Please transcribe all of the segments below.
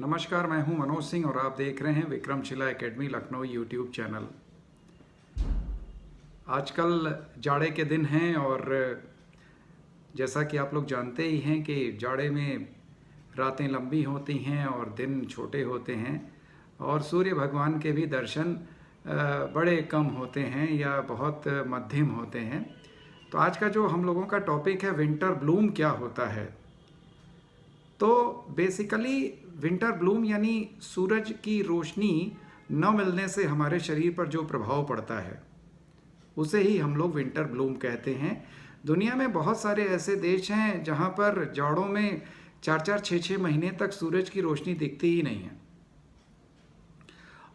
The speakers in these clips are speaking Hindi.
नमस्कार, मैं हूं मनोज सिंह और आप देख रहे हैं Vikramshila academy Lucknow YouTube channel. आजकल जाड़े के दिन हैं और जैसा कि आप लोग जानते ही हैं कि जाड़े में रातें लंबी होती हैं और दिन छोटे होते हैं और सूर्य भगवान के भी दर्शन बड़े कम होते हैं या बहुत मध्यम होते हैं। तो आज का जो हम लोगों का टॉपिक है, विंटर ब्लूम क्या होता है। तो बेसिकली विंटर ब्लूम यानी सूरज की रोशनी न मिलने से हमारे शरीर पर जो प्रभाव पड़ता है उसे ही हम लोग विंटर ब्लूम कहते हैं। दुनिया में बहुत सारे ऐसे देश हैं जहां पर जाड़ों में 4-4, 6-6 महीने तक सूरज की रोशनी दिखती ही नहीं है।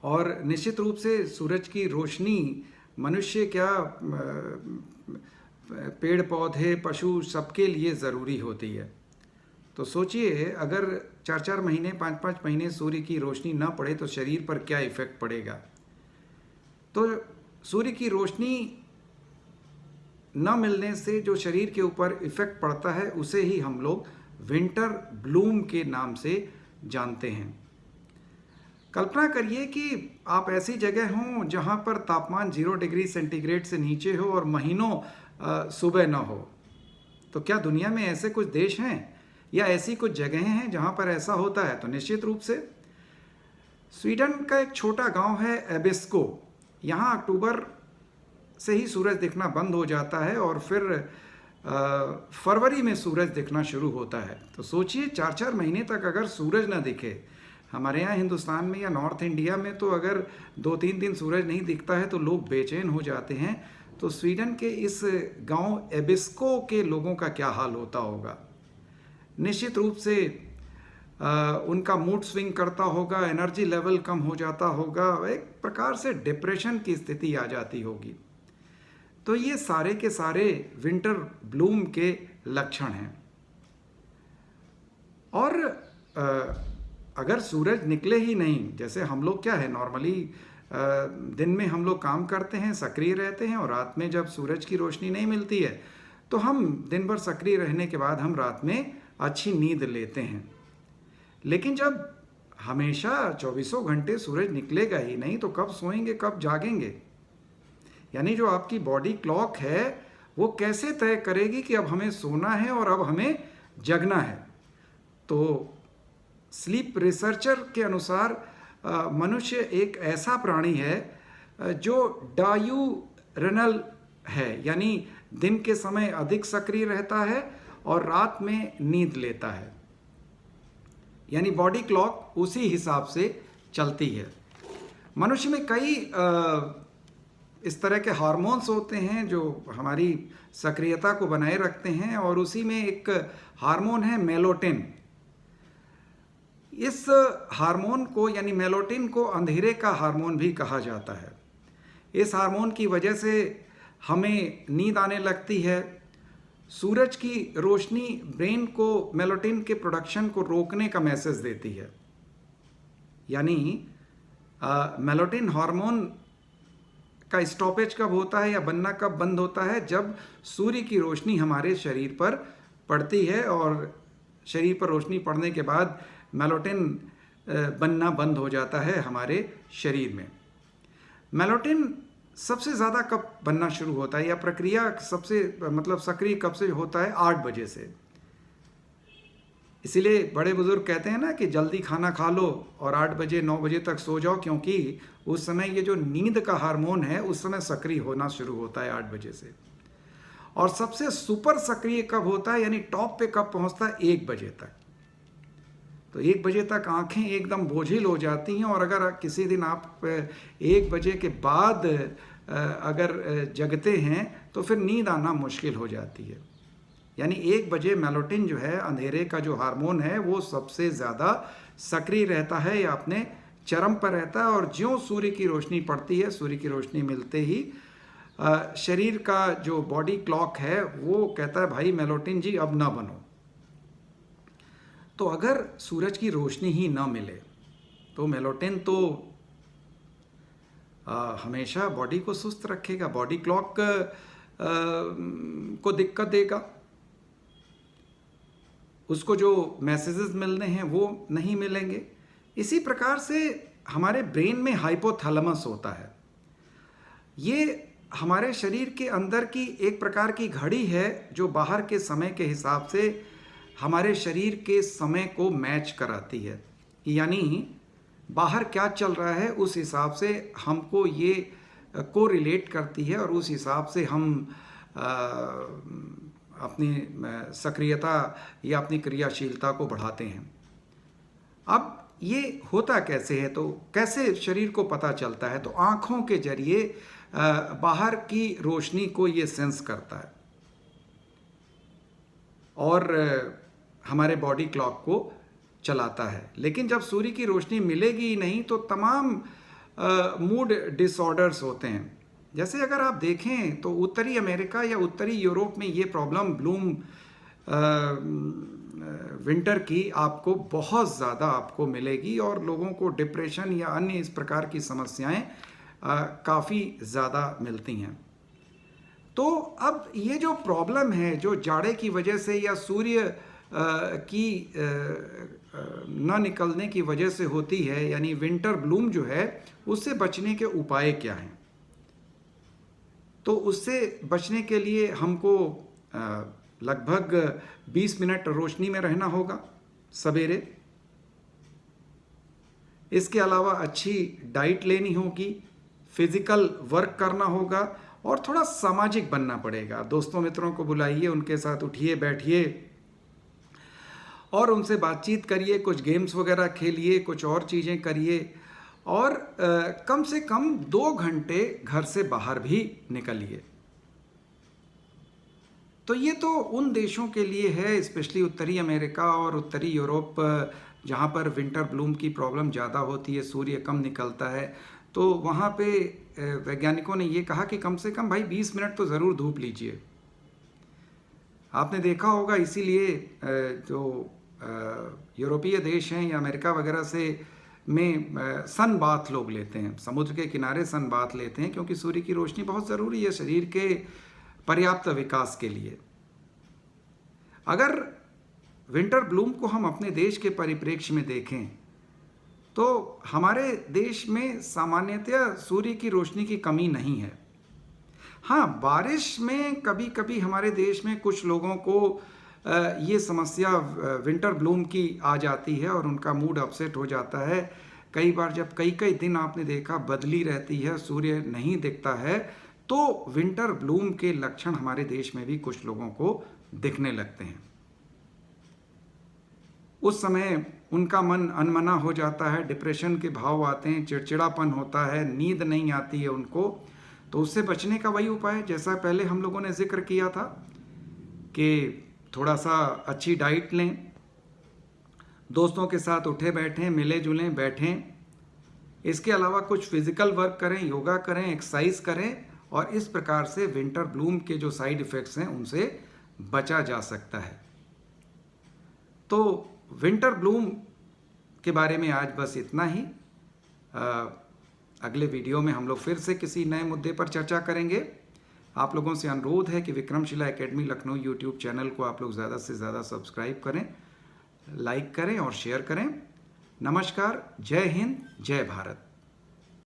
और निश्चित रूप से सूरज की रोशनी मनुष्य क्या, पेड़ पौधे, पशु सबके लिए ज़रूरी होती है। तो सोचिए, अगर 4-4 महीने, 5-5 महीने सूर्य की रोशनी ना पड़े तो शरीर पर क्या इफ़ेक्ट पड़ेगा। तो सूर्य की रोशनी न मिलने से जो शरीर के ऊपर इफ़ेक्ट पड़ता है उसे ही हम लोग विंटर ब्लूम के नाम से जानते हैं। कल्पना करिए कि आप ऐसी जगह हों जहां पर तापमान 0 डिग्री सेंटीग्रेड से नीचे हो और महीनों सुबह न हो। तो क्या दुनिया में ऐसे कुछ देश हैं या ऐसी कुछ जगहें हैं जहां पर ऐसा होता है? तो निश्चित रूप से स्वीडन का एक छोटा गांव है एबिस्को। यहाँ अक्टूबर से ही सूरज दिखना बंद हो जाता है और फिर फरवरी में सूरज दिखना शुरू होता है। तो सोचिए, 4-4 महीने तक अगर सूरज ना दिखे, हमारे यहाँ हिंदुस्तान में या नॉर्थ इंडिया में तो अगर 2-3 दिन सूरज नहीं दिखता है तो लोग बेचैन हो जाते हैं। तो स्वीडन के इस गांव एबिस्को के लोगों का क्या हाल होता होगा। निश्चित रूप से उनका मूड स्विंग करता होगा, एनर्जी लेवल कम हो जाता होगा, एक प्रकार से डिप्रेशन की स्थिति आ जाती होगी। तो ये सारे के सारे विंटर ब्लूम के लक्षण हैं। और अगर सूरज निकले ही नहीं, जैसे हम लोग क्या है, नॉर्मली दिन में हम लोग काम करते हैं, सक्रिय रहते हैं और रात में जब सूरज की रोशनी नहीं मिलती है तो हम दिन भर सक्रिय रहने के बाद हम रात में अच्छी नींद लेते हैं। लेकिन जब हमेशा 24 घंटे सूरज निकलेगा ही नहीं तो कब सोएंगे, कब जागेंगे। यानी जो आपकी बॉडी क्लॉक है वो कैसे तय करेगी कि अब हमें सोना है और अब हमें जगना है। तो स्लीप रिसर्चर के अनुसार मनुष्य एक ऐसा प्राणी है जो डायूरेनल है, यानी दिन के समय अधिक सक्रिय रहता है और रात में नींद लेता है। यानी बॉडी क्लॉक उसी हिसाब से चलती है। मनुष्य में कई इस तरह के हार्मोन्स होते हैं जो हमारी सक्रियता को बनाए रखते हैं और उसी में एक हार्मोन है मेलाटोनिन। इस हार्मोन को यानी मेलाटोनिन को अंधेरे का हार्मोन भी कहा जाता है। इस हार्मोन की वजह से हमें नींद आने लगती है। सूरज की रोशनी ब्रेन को मेलाटोनिन के प्रोडक्शन को रोकने का मैसेज देती है। यानी मेलाटोनिन हार्मोन का स्टॉपेज कब होता है या बनना कब बंद होता है? जब सूर्य की रोशनी हमारे शरीर पर पड़ती है और शरीर पर रोशनी पड़ने के बाद मेलाटोनिन बनना बंद हो जाता है हमारे शरीर में। मेलाटोनिन सबसे ज़्यादा कब बनना शुरू होता है या प्रक्रिया सबसे सक्रिय कब से होता है? 8 बजे से। इसीलिए बड़े बुजुर्ग कहते हैं ना कि जल्दी खाना खा लो और 8 बजे 9 बजे तक सो जाओ, क्योंकि उस समय ये जो नींद का हार्मोन है उस समय सक्रिय होना शुरू होता है 8 बजे से। और सबसे सुपर सक्रिय कब होता है, यानी टॉप पे कब पहुंचता है? 1 बजे तक। तो 1 बजे तक आंखें एकदम बोझिल हो जाती हैं और अगर किसी दिन आप 1 बजे के बाद अगर जगते हैं तो फिर नींद आना मुश्किल हो जाती है। यानी 1 बजे मेलाटोनिन जो है, अंधेरे का जो हार्मोन है, वो सबसे ज़्यादा सक्रिय रहता है या अपने चरम पर रहता है। और ज्यों सूर्य की रोशनी पड़ती है, सूर्य की रोशनी मिलते ही शरीर का जो बॉडी क्लॉक है वो कहता है भाई मेलाटोनिन जी अब ना बनो। तो अगर सूरज की रोशनी ही ना मिले तो मेलाटोनिन तो हमेशा बॉडी को सुस्त रखेगा, बॉडी क्लॉक को दिक्कत देगा। उसको जो मैसेजेस मिलने हैं वो नहीं मिलेंगे। इसी प्रकार से हमारे ब्रेन में हाइपोथैलेमस होता है। ये हमारे शरीर के अंदर की एक प्रकार की घड़ी है जो बाहर के समय के हिसाब से हमारे शरीर के समय को मैच कराती है। यानी बाहर क्या चल रहा है उस हिसाब से हमको ये को रिलेट करती है और उस हिसाब से हम अपनी सक्रियता या अपनी क्रियाशीलता को बढ़ाते हैं। अब ये होता कैसे है, तो कैसे शरीर को पता चलता है? तो आँखों के जरिए बाहर की रोशनी को ये सेंस करता है और हमारे बॉडी क्लॉक को चलाता है। लेकिन जब सूर्य की रोशनी मिलेगी ही नहीं तो तमाम मूड डिसऑर्डर्स होते हैं। जैसे अगर आप देखें तो उत्तरी अमेरिका या उत्तरी यूरोप में ये प्रॉब्लम ब्लूम विंटर की आपको बहुत ज़्यादा आपको मिलेगी और लोगों को डिप्रेशन या अन्य इस प्रकार की समस्याएं काफ़ी ज़्यादा मिलती हैं। तो अब ये जो प्रॉब्लम है जो जाड़े की वजह से या सूर्य की न निकलने की वजह से होती है, यानी विंटर ब्लूम जो है, उससे बचने के उपाय क्या हैं? तो उससे बचने के लिए हमको लगभग 20 मिनट रोशनी में रहना होगा सवेरे। इसके अलावा अच्छी डाइट लेनी होगी, फिजिकल वर्क करना होगा और थोड़ा सामाजिक बनना पड़ेगा। दोस्तों मित्रों को बुलाइए, उनके साथ उठिए बैठिए और उनसे बातचीत करिए, कुछ गेम्स वगैरह खेलिए, कुछ और चीज़ें करिए और कम से कम 2 घंटे घर से बाहर भी निकलिए। तो ये तो उन देशों के लिए है, स्पेशली उत्तरी अमेरिका और उत्तरी यूरोप, जहाँ पर विंटर ब्लूम की प्रॉब्लम ज़्यादा होती है, सूर्य कम निकलता है। तो वहाँ पे वैज्ञानिकों ने ये कहा कि कम से कम भाई 20 मिनट तो ज़रूर धूप लीजिए। आपने देखा होगा, इसीलिए जो यूरोपीय देश हैं या अमेरिका वगैरह से में सन बाथ लोग लेते हैं, समुद्र के किनारे सन बाथ लेते हैं, क्योंकि सूर्य की रोशनी बहुत ज़रूरी है शरीर के पर्याप्त विकास के लिए। अगर विंटर ब्लूम को हम अपने देश के परिप्रेक्ष्य में देखें तो हमारे देश में सामान्यतः सूर्य की रोशनी की कमी नहीं है। हाँ, बारिश में कभी कभी हमारे देश में कुछ लोगों को ये समस्या विंटर ब्लूम की आ जाती है और उनका मूड अपसेट हो जाता है। कई बार जब कई कई दिन आपने देखा बदली रहती है, सूर्य नहीं दिखता है, तो विंटर ब्लूम के लक्षण हमारे देश में भी कुछ लोगों को दिखने लगते हैं। उस समय उनका मन अनमना हो जाता है, डिप्रेशन के भाव आते हैं, चिड़चिड़ापन होता है, नींद नहीं आती है उनको। तो उससे बचने का वही उपाय जैसा पहले हम लोगों ने जिक्र किया था कि थोड़ा सा अच्छी डाइट लें, दोस्तों के साथ उठे बैठें, मिले जुलें बैठें। इसके अलावा कुछ फिजिकल वर्क करें, योगा करें, एक्सरसाइज करें और इस प्रकार से विंटर ब्लूम के जो साइड इफ़ेक्ट्स हैं उनसे बचा जा सकता है। तो विंटर ब्लूम के बारे में आज बस इतना ही। अगले वीडियो में हम लोग फिर से किसी नए मुद्दे पर चर्चा करेंगे। आप लोगों से अनुरोध है कि Vikramshila academy Lucknow YouTube channel को आप लोग ज़्यादा से ज़्यादा सब्सक्राइब करें, लाइक करें और शेयर करें। नमस्कार, जय हिंद, जय भारत।